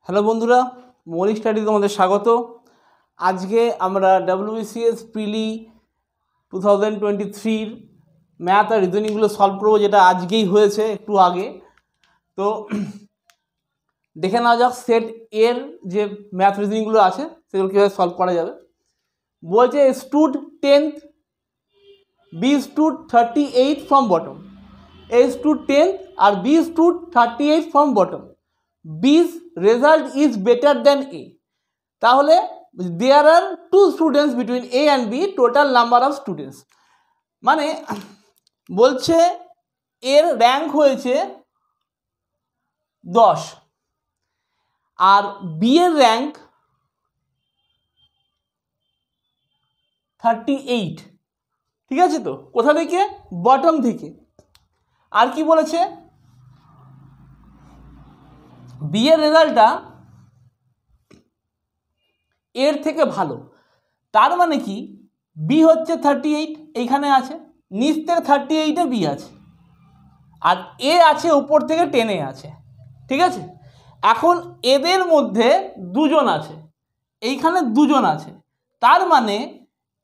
Hello বন্ধুরা, মৌলিক study তোমাদের স্বাগত। আজকে আমরা WBCS প্রিলি 2023 ম্যাথ আর রিজনিংগুলো সলভ করবো, যেটা আজকেই হয়েছে একটু আগে। তো দেখে নেওয়া যাক সেট এর যে ম্যাথ রিজনিংগুলো আছে সেগুলো কীভাবে সলভ করা যাবে। বলছে stood 10th, B stood 38 from bottom. A stood 10th আর B stood 38 from bottom. B's result is better than A. তাহলে there are two students between A and B, total number of students। মানে বলছে এর rank হয়েছে 10 আর B এর rank 38। ঠিক আছে? তো কোথা থেকে? বটম থেকে। আর কি বলেছে? বি এর রেজাল্টটা এর থেকে ভালো। তার মানে কি, বি হচ্ছে 38, এইখানে আছে, নিচ থেকে 38-এ বি আছে, আর এ আছে উপর থেকে 10-এ আছে। ঠিক আছে? এখন এদের মধ্যে দুজন আছে, এইখানে দুজন আছে, তার মানে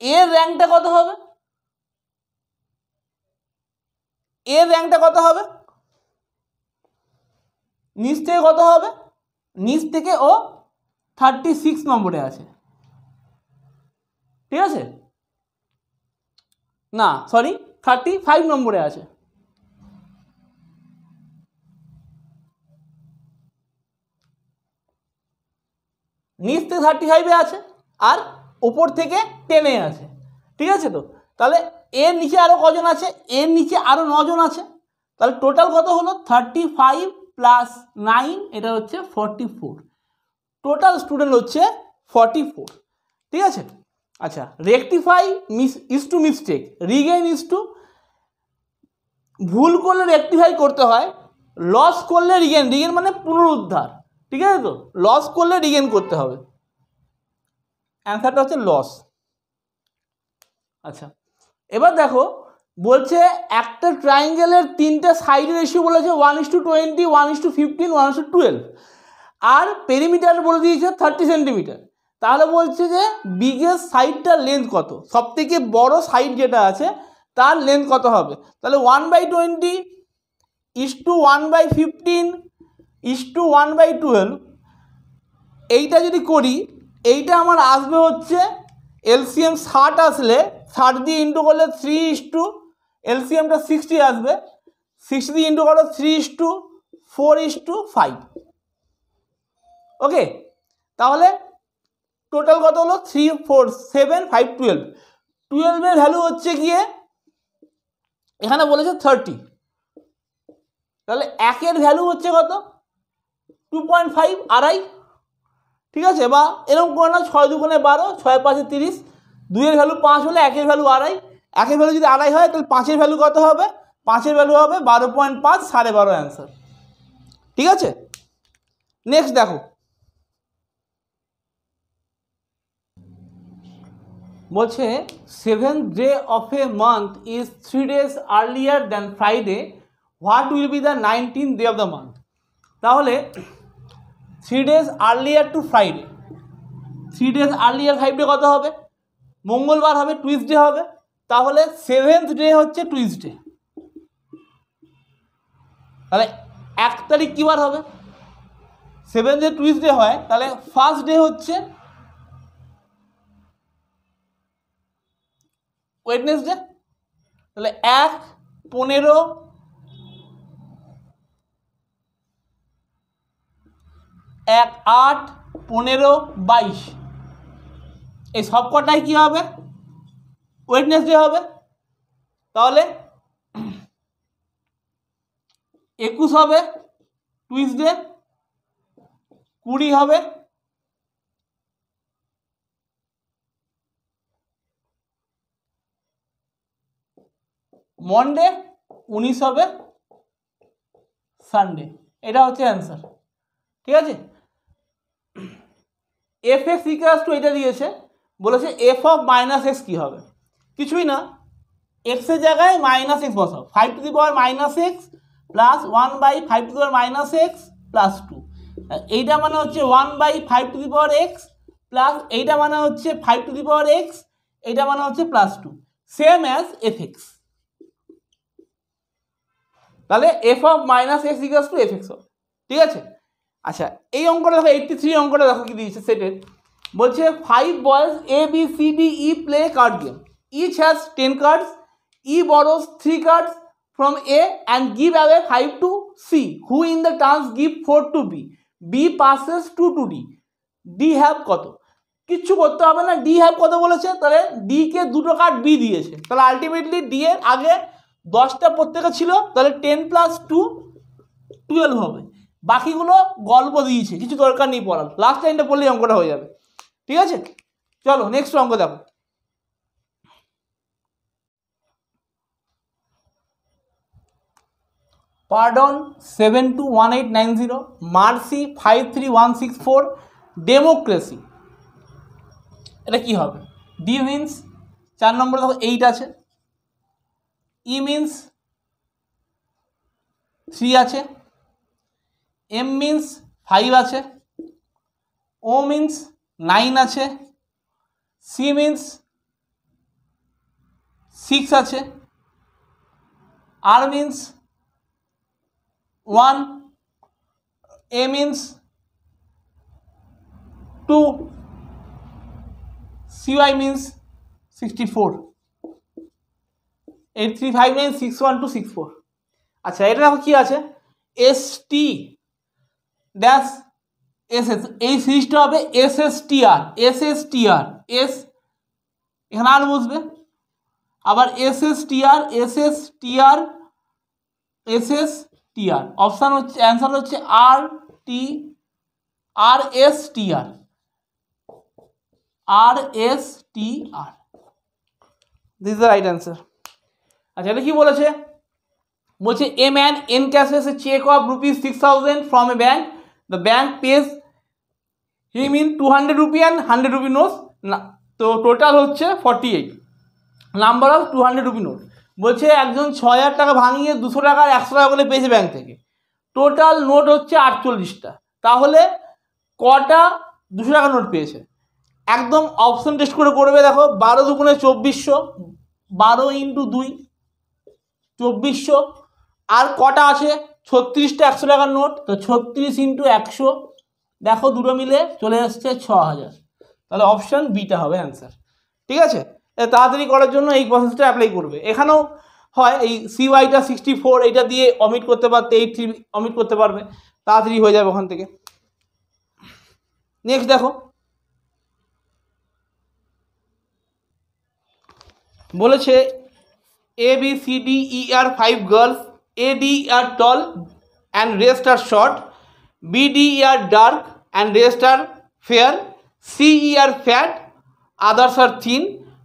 এর র্যাঙ্কটা কত হবে? এর র্যাঙ্কটা কত হবে? নিচ থেকে কত হবে? নিচ থেকে ও 36 নম্বরে আছে। ঠিক আছে? না সরি, 35 নম্বরে আছে। নিচ থেকে 35-এ আছে আর উপর থেকে 10-এ আছে। ঠিক আছে? তো তাহলে এর নিচে আরও কজন আছে? এর নিচে আরও 9 জন আছে। তাহলে টোটাল কত হলো? 35 প্লাস 9, এটা হচ্ছে 44। টোটাল স্টুডেন্ট হচ্ছে 44। ঠিক আছে? আচ্ছা, rectify is to mistake, regain is to, ভুল করলে রেকটিফাই করতে হয়, লস করলে রিগেইন। রিগেইন মানে পুনরুদ্ধার। ঠিক আছে? তো লস করলে রিগেইন করতে হবে। অ্যান্সারটা হচ্ছে লস। আচ্ছা, এবার দেখো বলছে একটা ট্রায়াঙ্গেলের 3টে সাইডের রেশিও বলেছে 1:20, 1:15, 1:12, আর পেরিমিটার বলে দিয়েছে 30 সেন্টিমিটার। তাহলে বলছে যে বিগেস্ট সাইডটার লেন্থ কত, সব থেকে বড় সাইড যেটা আছে তার লেন্থ কত হবে? তাহলে 1/20 = 1/15 = 1/12। এইটা যদি করি, এইটা আমার আসবে হচ্ছে এলসিএম 60 আসলে 60 দিয়ে ইন্টু করলে 3 এলসিএমটা 60 আসবে, 60 দিয়ে ইন্টু করলে 3:4:5। ওকে, তাহলে টোটাল কত হলো? 3, 4, 7, 5, 12। 12-এর ভ্যালু হচ্ছে গিয়ে এখানে বলেছে 30। তাহলে 1-এর ভ্যালু হচ্ছে কত? 2.5, আড়াই। ঠিক আছে? বা এরকম করে না, 6 2 12, 6 5 30, 2-এর ভ্যালু 5 হলে 1-এর ভ্যালু আড়াই। 1-এর ভ্যালু যদি আড়াই হয় তাহলে 5-এর ভ্যালু কত হবে? 5-এর ভ্যালু হবে 12.5, 12.5 অ্যান্সার। ঠিক আছে? নেক্সট দেখো, বলছে 7th day of a month is 3 days earlier than Friday, what will be the 19th day of the month? তাহলে 3 days earlier to Friday, 3 days earlier 5 day কত হবে? মঙ্গলবার হবে, টুইসডে হবে। তাহলে 7th ডে হচ্ছে টুইসডে। তাহলে 1 তারিখ কী বার হবে? 7th ডে টুইসডে হয়, তাহলে ফার্স্ট ডে হচ্ছে ওয়েডনেসডে। তাহলে 1, 15, 1, 8, 15, 22, এই সব কটাই কী হবে? ওয়েডনেসডে হবে। তাহলে 21 হবে টুইসডে, 20 হবে মনডে, 19 হবে সানডে। এটা হচ্ছে অ্যান্সার। ঠিক আছে? এফ এক্স ইকুয়ালস টু এটা দিয়েছে, বলেছে এফ অফ মাইনাস এক্স কী হবে? কিছুই না, এক্সের জায়গায় মাইনাস এক্স বসাও। 5 to the power minus x plus 1/5 to the power minus x plus 2। এইটা মানে হচ্ছে 1/5^x প্লাস এইটা মানে হচ্ছে 5^x, এইটা মানে হচ্ছে +2, সেম অ্যাজ fx। তাহলে f of -x equals to fx হবে, ঠিক আছে। আচ্ছা এই অঙ্কটা দেখো, 83 অঙ্কটা দেখো কি দিয়েছে সেটের। বলছে 5 boys A B C D E play card game, each has 10 cards, E borrows 3 cards from A and give away 5 to C, who in the turns give 4 to B, B passes 2 to D, D have কত? কিচ্ছু করতে হবে না, D have কত বলেছে, তাহলে D কে দুটো card B দিয়েছে, তাহলে আলটিমেটলি ডি এর আগে 10টা প্রত্যেকে ছিল, তাহলে 10 + 2 12 হবে। বাকিগুলো গল্প দিয়েছে, কিছু দরকার নেই পড়ার, লাস্ট লাইনটা পড়লেই অঙ্কটা হয়ে যাবে, ঠিক আছে। চলো নেক্সট অঙ্ক দেখো। পার্ডন 721890, মার্সি 53164, ডেমোক্রেসি, এটা কি হবে? ডি মিনস 4 নম্বর দেখো 8 আছে, ই মিনস 3 আছে, এম মিনস 5 আছে, ও মিনস 9 আছে, সি মিনস 6 আছে, আর means 1, a means 2, CY means 64, 835961 আচ্ছা এটা দেখো কি আছে, ST ড্যাশ SS, এই সিরিজটা হবে SSTR, SSTR, এস এখানে আর বসবে, আবার SSTR, SSTR, SSTR, অপশান হচ্ছে, অ্যান্সার হচ্ছে RSTR, RSTR, this is the right answer. আচ্ছা এটা কি বলেছে? বলছে a man encashes a cheque of ₹6,000 from a bank, the bank pays him in 200 rupee and 100 rupee notes, না তো টোটাল হচ্ছে 48 নাম্বার অফ 200 রুপি নোট। বলছে একজন 6,000 টাকা ভাঙিয়ে 200 টাকার 100 টাকা করে পেয়েছে ব্যাংক থেকে, টোটাল নোট হচ্ছে 48টা, তাহলে কটা 200 টাকা নোট পেয়েছে? একদম অপশন টেস্ট করে করবে, দেখো 12 দুগুণে 2400, 12 × 2 2400, আর কটা আছে 36টা 100 টাকার নোট, তো 36 × 100, দেখো দুটো মিলে চলে আসছে 6000, তাহলে অপশন বিটা হবে অ্যান্সার, ঠিক আছে। তাড়াতাড়ি করার জন্য এই প্রসেসটা অ্যাপ্লাই করবে। এখানেও হয় এই CYটা 64 এইটা দিয়ে অমিট করতে পারতে, 83 অমিট করতে পারবে, তাড়াতাড়ি হয়ে যাবে ওখান থেকে। নেক্সট দেখো, বলেছে ABCDE are 5 girls, AD are tall and rest are short, BD are dark and rest are fair, CE are fat, others are thin,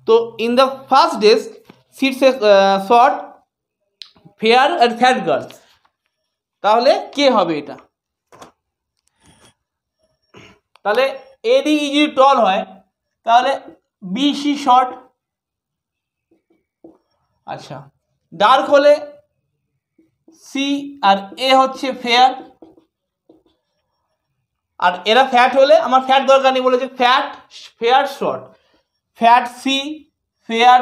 তো in the first desk sits a short, fair and fat girl, তাহলে কে হবে এটা? তাহলে AD যদি tall হয় তাহলে BC short, আচ্ছা dark হলে সি আর এ হচ্ছে ফেয়ার, আর এরা ফ্যাট হলে, আমার ফ্যাট দরকার নেই বলেছে, fair short, fat C, fair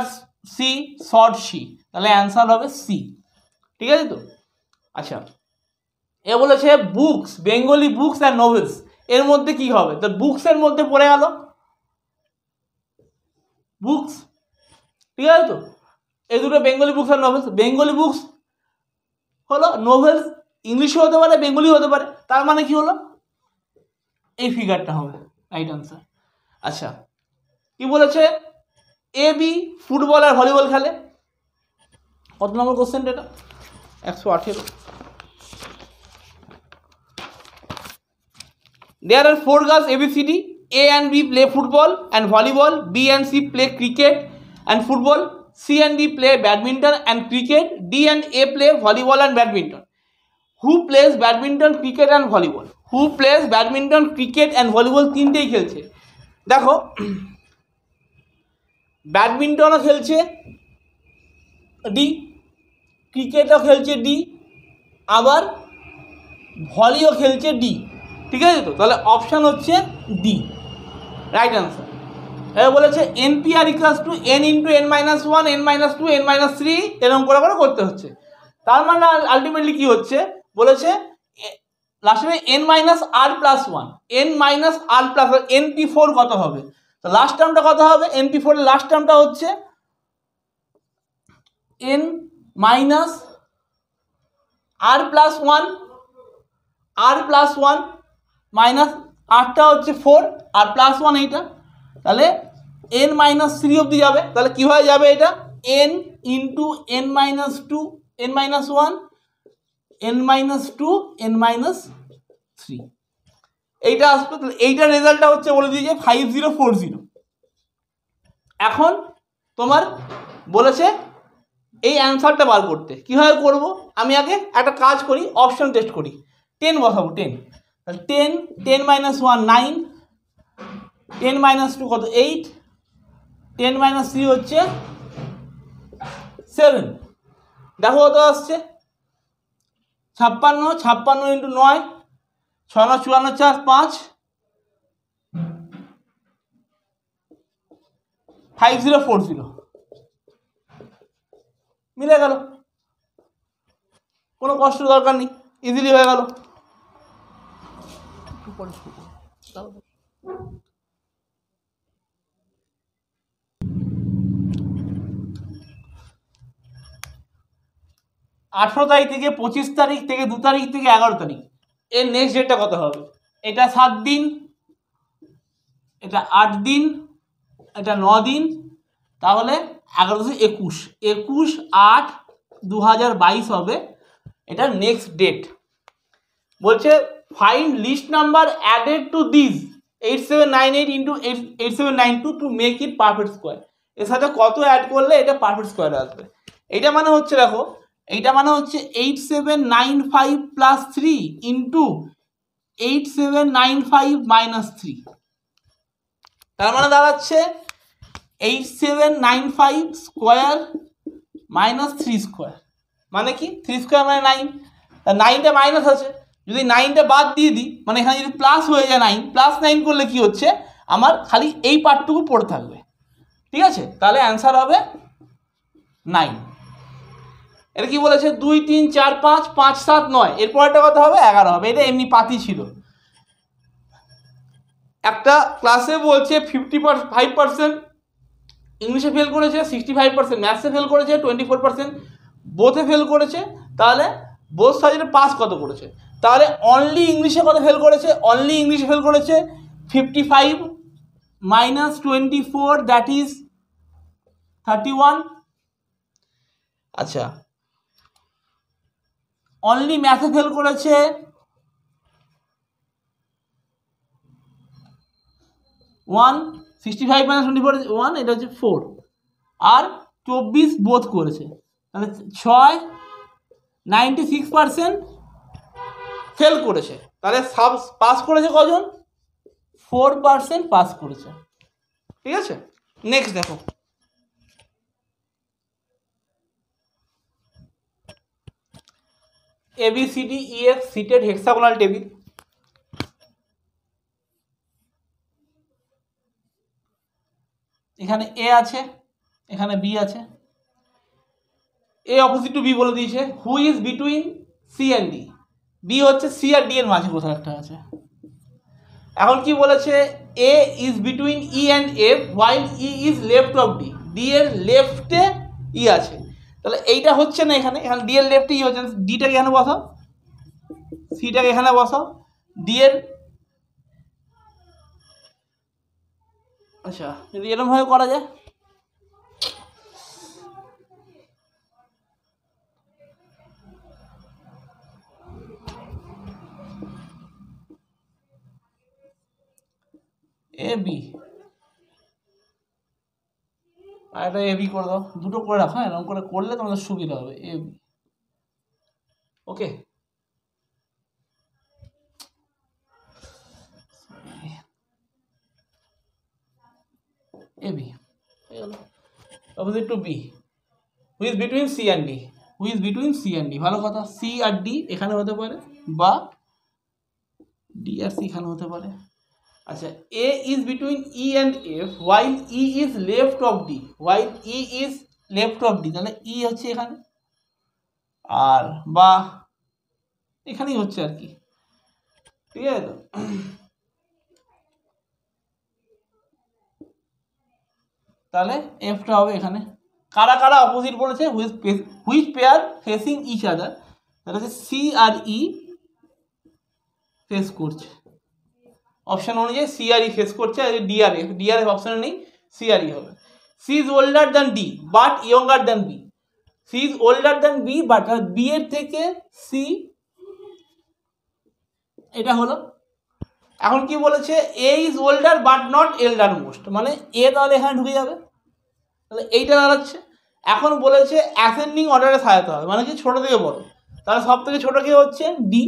C, short C, তাহলে অ্যান্সার হবে সি, ঠিক আছে তো। আচ্ছা এ বলেছে books, Bengali books and novels, এর মধ্যে কি হবে? তো বুকসের মধ্যে পড়ে গেল বুকস, ঠিক আছে তো। এই দুটো Bengali books are novels, Bengali books হলো, নোভেলস ইংলিশও হতে পারে বেঙ্গলি হতে পারে, তার মানে কি হলো এই ফিগারটা হবে রাইট আনসার। আচ্ছা কি বলেছে? AB ফুটবল আর ভলিবল খেলে, কত নম্বর কোশ্চেন এটা? 118। There are 4 girls ABCD, A and B play football and volleyball, B and C play cricket and football, C and D play badminton and cricket, D and A play volleyball and badminton. Who plays badminton, cricket and volleyball? Who plays badminton, cricket and volleyball? তিনটেই খেলছে। দেখো ব্যাডমিন্টনও খেলছে D, ক্রিকেটও খেলছে D, আবার ভলিও খেলছে D, ঠিক আছে তো? তাহলে অপশান হচ্ছে ডি রাইট অ্যান্সার। এবার বলেছে NPR equals to n into n-1 n-2 n-3 এরকম করে করে করতে হচ্ছে। তার মানে আলটিমেটলি কি হচ্ছে বলেছে লাস্টে n-r+1 n-r+1 NP4 কত হবে? তো লাস্ট টার্মটা কত হবে? NP4 এর লাস্ট টার্মটা হচ্ছে n-r+1 r+1 মাইনাস আরটা হচ্ছে 4 আর +1 এইটা, তাহলে n-3 অবধি যাবে। তাহলে কী হয়ে যাবে এটা? n into n-2 n-1 n-2 n-3 এইটা আসবে। তাহলে এইটার রেজাল্টটা হচ্ছে বলে দিয়েছে 5040। এখন তোমার বলেছে এই অ্যান্সারটা বার করতে। কীভাবে করব? আমি আগে একটা কাজ করি, অপশন টেস্ট করি। 10 বসাবো, 10 10 10-1 9 10-2 কত 8 10-3 হচ্ছে 7। দেখো কত আসছে 56 56 ইন্টু 9 6 9 54 4 5 5040 মিলে গেল, কোনো কষ্ট দরকার নেই, ইজিলি হয়ে গেল। আঠেরো তারিখ থেকে 25 তারিখ থেকে 2 তারিখ থেকে 11 তারিখ এর নেক্সট ডেটটা কত হবে? এটা 7 দিন, এটা 8 দিন, এটা 9 দিন, তাহলে 11-21 21/8/2022 হবে এটা নেক্সট ডেট। বলছে find least number added to this 8798 into 8792 to make it perfect square. এর সাথে কত অ্যাড করলে এটা পারফেক্ট স্কোয়ারে আসবে? এইটা মানে হচ্ছে দেখো, এইটা মানে হচ্ছে 8795 প্লাস 3 ইন্টু 8795 মাইনাস 3। তার মানে দাঁড়াচ্ছে 8795 স্কোয়ার মাইনাস 3 স্কোয়ার। মানে কি 3 স্কোয়ার মানে 9, 9টা মাইনাস আছে, যদি 9টা বাদ দিয়ে দিই মানে এখানে যদি প্লাস হয়ে যায় 9 +9 করলে কি হচ্ছে আমার খালি এই পার্টটুকু পড়ে থাকবে। ঠিক আছে, তাহলে অ্যান্সার হবে 9। এটা কি বলেছে 2 3 4 5 5 7 9 এরপরটা কত হবে 11 হবে। এটা এমনি পাতি ছিল। একটা ক্লাসে বলছে 55% ইংলিশে ফেল করেছে, 65% ম্যাথসে ফেল করেছে, 24% বোথে ফেল করেছে, তাহলে বোথ সাবজেক্টে পাস কত করেছে? তাহলে অনলি ইংলিশে কত ফেল করেছে? অনলি ইংলিশে ফেল করেছে 55 মাইনাস 24 দ্যাট ইজ 31। আচ্ছা, অনলি ম্যাথে ফেল করেছে 1 65 মাইনাস 24 1, এটা হচ্ছে 4 আর 24 বোধ করেছে, তাহলে 6 96% ফেল করেছে। তাহলে পাস করেছে কজন? 4% পাস করেছে। ঠিক আছে, নেক্সট দেখো ABCDEF সিটেড হেক্সাগোনাল টেবিল। এখানে এ আছে, এখানে বি আছে। এ অপোজিট টু বি বলে দিয়েছে। Who is between C and D? B হচ্ছে সি আর ডি এর মাঝে কোথাও একটা আছে। এখন কি বলেছে? A is between E and F while E is left of D. D এর লেফটে ই আছে, তাহলে এইটা হচ্ছে না, এখানে এখানে ডি এর লেফটে ই হচ্ছে, ডিটাকে এখানে বসাও, সিটাকে এখানে বসাও, ডি এর আচ্ছা যদি এরকমভাবে করা যায় এ বি আর এটা এ বি করে দাও, দুটো করে রাখো, এরকম করে করলে তোমাদের সুবিধা হবে। A B okay, A B opposite to B who is between C and D, who is between C and D, ভালো কথা। সি আর ডি এখানে হতে পারে বা ডি আর সি এখানে হতে পারে। আচ্ছা, A is between E and F while E is left of D, while E is left of D, তাহলে ই হচ্ছে এখানে, আর বা এখানেই হচ্ছে আর কি, ঠিক আছে তো। তাহলে এফটা হবে এখানে। কারা কারা অপোজিট বলেছে, which pair facing each other, তাহলে হচ্ছে সি আর ই ফেস করছে, অপশন অনুযায়ী সি আর ই ফেস করছে, আর ডিআরএফ, ডিআরএফ অপশনে নেই, সি আর ই হবে। C is older than D but younger than B, C is older than B but B এর থেকে সি, এটা হলো। এখন কি বলেছে, A is older but not elder most, মানে এ তাহলে এখানে ঢুকে যাবে, তাহলে এইটা দাঁড়াচ্ছে। এখন বলেছে অ্যাসেন্ডিং অর্ডারে সাজাতে হবে, মানে কি ছোট থেকে বড়, তাহলে সব থেকে ছোট কে হচ্ছে ডি,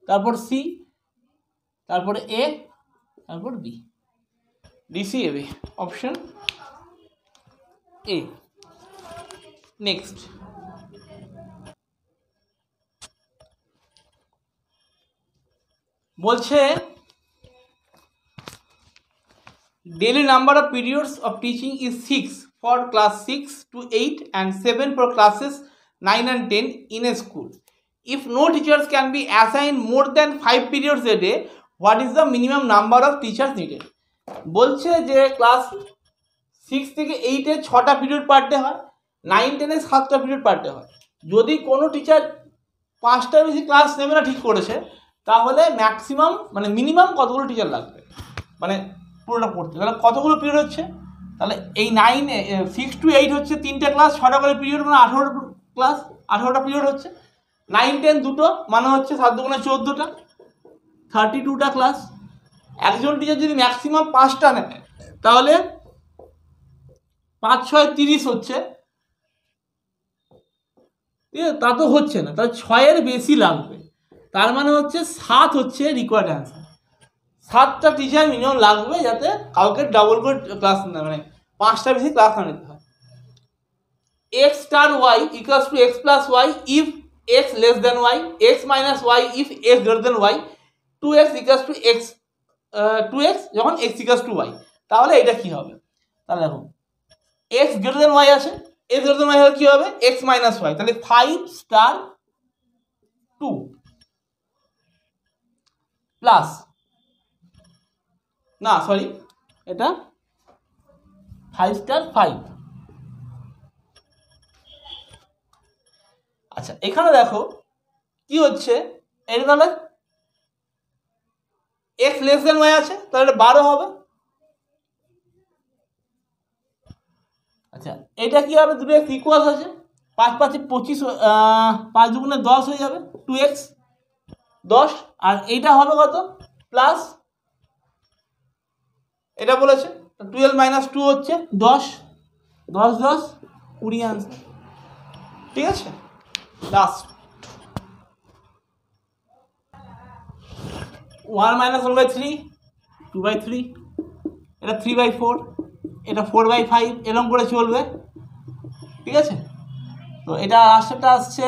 তারপর সি, তারপরে এ, তারপর B, DC AB, option A. Next, বলছে daily number of periods of teaching is 6 for class 6 to 8 and 7 for classes 9 and 10 in a school. If no teachers can be assigned more than 5 periods a day, what is the minimum number of teachers needed? বলছে যে class 6 থেকে 8 এ 6টা period per day হয়, 9 10 এ 7টা period per day হয়। যদি কোনো teacher 5টার বেশি class নেবে না ঠিক করেছে, তাহলে ম্যাক্সিমাম মানে মিনিমাম কতগুলো টিচার লাগবে, মানে পুরোটা পড়তে, তাহলে কতগুলো পিরিয়ড হচ্ছে, তাহলে এই 6 to 8 হচ্ছে 3টে ক্লাস, 6টা করে পিরিয়ড, মানে 18টা ক্লাস, 18টা পিরিয়ড হচ্ছে। 9 10 দুটো, মানে হচ্ছে 7 দুগুণে 14টা, 32টা ক্লাস। একজন টিচার যদি ম্যাক্সিমাম 5টা নেয়, তাহলে 5 6 30 হচ্ছে, ঠিক আছে, তা তো হচ্ছে না, তাহলে 6-এর বেশি লাগবে, তার মানে হচ্ছে 7 হচ্ছে রিকোয়ার্ড অ্যান্সার। 7টা টিচার মিনিমাম লাগবে, যাতে কাউকে ডাবল করে ক্লাস না, মানে 5টা বেশি ক্লাস না নিতে হয়। X star Y equals to X plus Y if X less than Y, X minus Y if X greater than Y, 2x equals to X, 2x যখন এক্স ইকুয়ালস টু ওয়াই, তাহলে এটা কি হবে, তাহলে দেখো এক্স গ্রেটার দেন ওয়াই আছে, x greater than Y হলে কি হবে, এক্স মাইনাস ওয়াই, তাহলে 5 স্টার 2 প্লাস, না সরি, এটা 5 স্টার 5। আচ্ছা, এখানে দেখো কি হচ্ছে, এটা তাহলে এক্স লেস দেন ওয়াই আছে, তাহলে এটা 12 হবে। আচ্ছা, এটা কি হবে, দুটো এক্স ইকুয়াল আছে, 5 5 25, 5 দুগুণে 10 হয়ে যাবে, 2x 10, আর এইটা হবে কত, প্লাস, এটা বলেছে 12 মাইনাস 2 হচ্ছে 10, 10 10 20 আনসার, ঠিক আছে। লাস্ট 1 মাইনাস 1/3, 2/3, এটা 3/4, এটা 4/5, এরকম করে চলবে, ঠিক আছে। তো এটা আসছেটা আসছে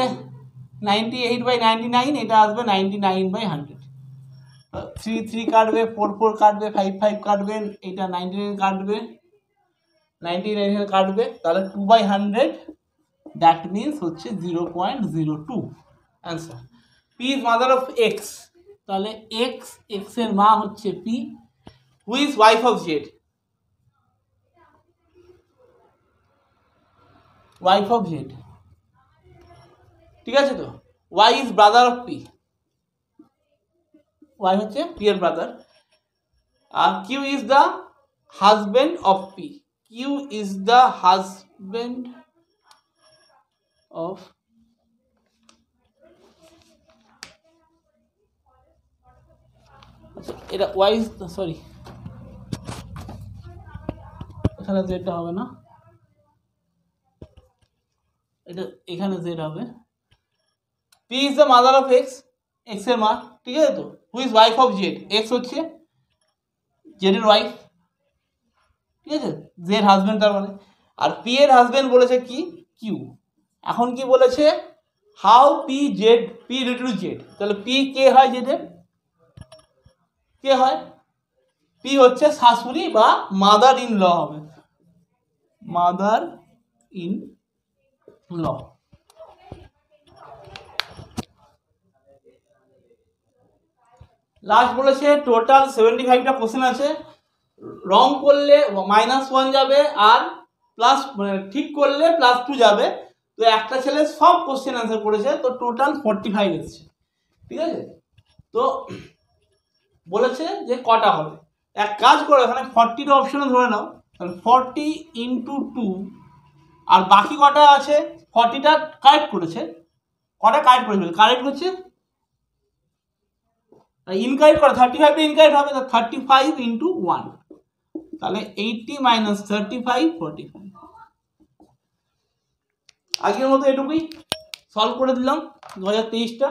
98/99, এটা আসবে 99/100, 3 3 কাটবে, 4 4 কাটবে, 5 5 কাটবে, এটা 99 কাটবে, 99 কাটবে, তাহলে 2/100, দ্যাট মিনস হচ্ছে 0.02 answer. P is mother of X, তাহলে এক্স, এক্স এর মা হচ্ছে P, who is wife of Z, wife of Z, ঠিক আছে তো। Y is brother of P, Y হচ্ছে পি এর ব্রাদার, আর Q is the husband of P, Q is the husband of, আচ্ছা এটা ওয়াই, সরি এখানে জেডটা হবে না, এটা এখানে জেড হবে। P is the mother of x, X এর মা, ঠিক আছে তো। হু is wife of Z, x হচ্ছে জেড এর ওয়াইফ, ঠিক আছে, জেড হাজব্যান্ড তার মানে। আর পি এর হাজব্যান্ড বলেছে কি, কিউ। এখন কি বলেছে, how P Z P related to Z, তাহলে পি কে হয় জেডের, কে হয়, পি হচ্ছে শাশুড়ি বা মাদার ইন ল হবে, মাদার ইন ল। লাস্ট বলেছে টোটাল 75টা কোশ্চেন আছে, রং করলে -1 যাবে আর প্লাস ঠিক করলে +2 যাবে। তো একটা ছেলে সব কোশ্চেন অ্যান্সার করেছে, তো টোটাল 45 এসছে, ঠিক আছে। তো বলেছে যে কটা হবে, এক কাজ করো এখানে 40টা অপশনে ধরে নাও, তাহলে 40 × 2, আর বাকি কটা আছে 40টা কারেক্ট করেছে, কটা কারেক্ট করেছে, কারেক্ট হচ্ছে ইনকারেক্ট করা 35টা ইনকারেক্ট হবে, তো 35 × 1, তাহলে 80 - 35 45। আজকের মতো এটুকুই, সলভ করে দিলাম 2023টা।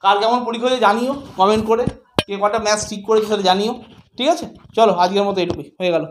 কার কেমন পরীক্ষা হয়েছে জানিও কমেন্ট করে, কে কটা ম্যাথস ঠিক করেছে সেটা জানিও, ঠিক আছে। চলো আজকের মতো এটুকুই, হয়ে গেল।